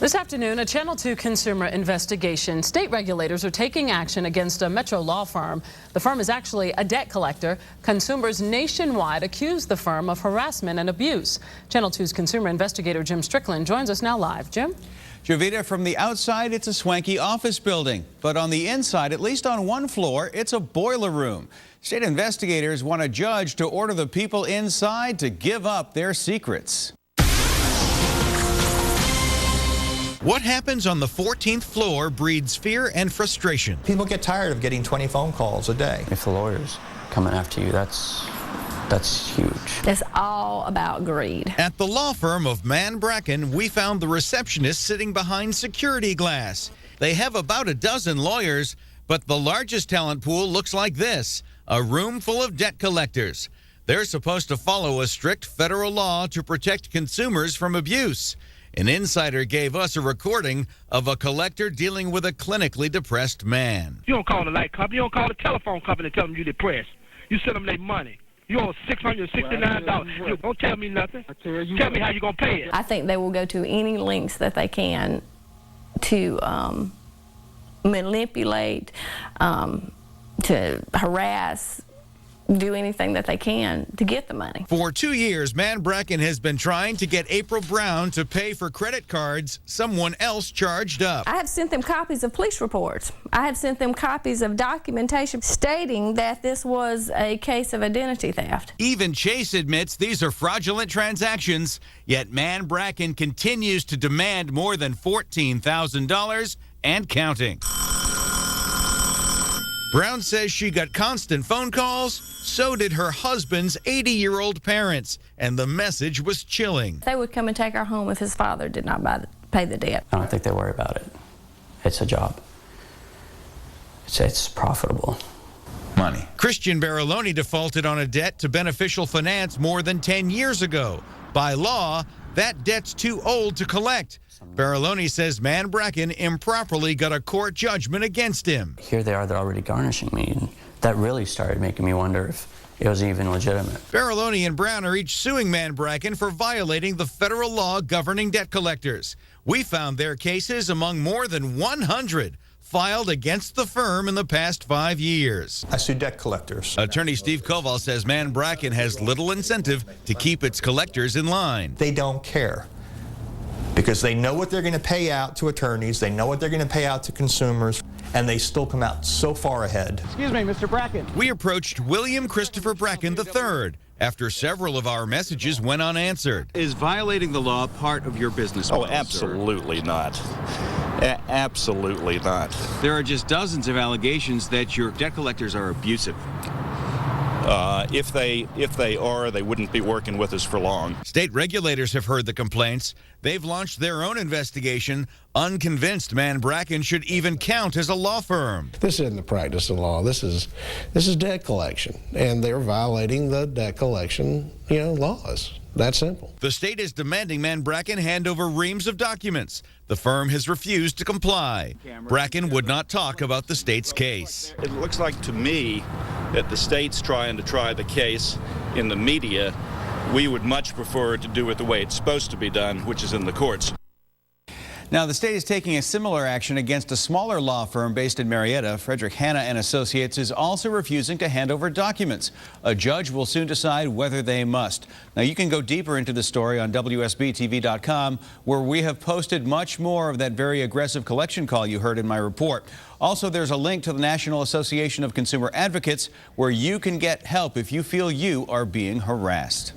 This afternoon, a Channel 2 consumer investigation. State regulators are taking action against a Metro law firm. The firm is actually a debt collector. Consumers nationwide accuse the firm of harassment and abuse. Channel 2's consumer investigator Jim Strickland joins us now live. Jim? Jovita, from the outside, it's a swanky office building. But on the inside, at least on one floor, it's a boiler room. State investigators want a judge to order the people inside to give up their secrets. What happens on the 14th floor breeds fear and frustration. People get tired of getting 20 phone calls a day. If the lawyer's coming after you, that's huge. It's all about greed. At the law firm of Mann Bracken, we found the receptionist sitting behind security glass. They have about a dozen lawyers, but the largest talent pool looks like this, a room full of debt collectors. They're supposed to follow a strict federal law to protect consumers from abuse. An insider gave us a recording of a collector dealing with a clinically depressed man. You don't call the light company. You don't call the telephone company and tell them you're depressed. You send them their money. You owe $669. Don't tell me nothing. Tell me how you're going to pay it. I think they will go to any lengths that they can to manipulate, to harass, do anything that they can to get the money. For 2 years, Mann Bracken has been trying to get April Brown to pay for credit cards someone else charged up. I have sent them copies of police reports. I have sent them copies of documentation stating that this was a case of identity theft. Even Chase admits these are fraudulent transactions, yet Mann Bracken continues to demand more than $14,000 and counting. Brown says she got constant phone calls, so did her husband's 80-year-old parents, and the message was chilling. They would come and take our home if his father did not pay the debt. I don't think they worry about it. It's a job. It's profitable. Money. Christian Barilloni defaulted on a debt to Beneficial Finance more than 10 years ago. By law, that debt's too old to collect. Barilloni says Mann Bracken improperly got a court judgment against him. Here they are, they're already garnishing me, and that really started making me wonder if it was even legitimate. Barilloni and Brown are each suing Mann Bracken for violating the federal law governing debt collectors. We found their cases among more than 100 filed against the firm in the past 5 years. I sue debt collectors. Attorney Steve Koval says Mann Bracken has little incentive to keep its collectors in line. They don't care because they know what they're going to pay out to attorneys, they know what they're going to pay out to consumers, and they still come out so far ahead. Excuse me, Mr. Bracken. We approached William Christopher Bracken III after several of our messages went unanswered. Is violating the law part of your business model? Oh, absolutely not. Absolutely not. There are just dozens of allegations that your debt collectors are abusive. If they are, they wouldn't be working with us for long. State regulators have heard the complaints. They've launched their own investigation, unconvinced Mann Bracken should even count as a law firm. This isn't the practice of law. This is debt collection, and they're violating the debt collection, laws. That simple. The state is demanding Mann Bracken hand over reams of documents. The firm has refused to comply. Bracken would not talk about the state's case. It looks like to me that the state's trying to try the case in the media. We would much prefer to do it the way it's supposed to be done, which is in the courts. Now, the state is taking a similar action against a smaller law firm based in Marietta. Frederick Hanna and Associates is also refusing to hand over documents. A judge will soon decide whether they must. Now, you can go deeper into the story on WSB-TV.com, where we have posted much more of that very aggressive collection call you heard in my report. Also, there's a link to the National Association of Consumer Advocates, where you can get help if you feel you are being harassed.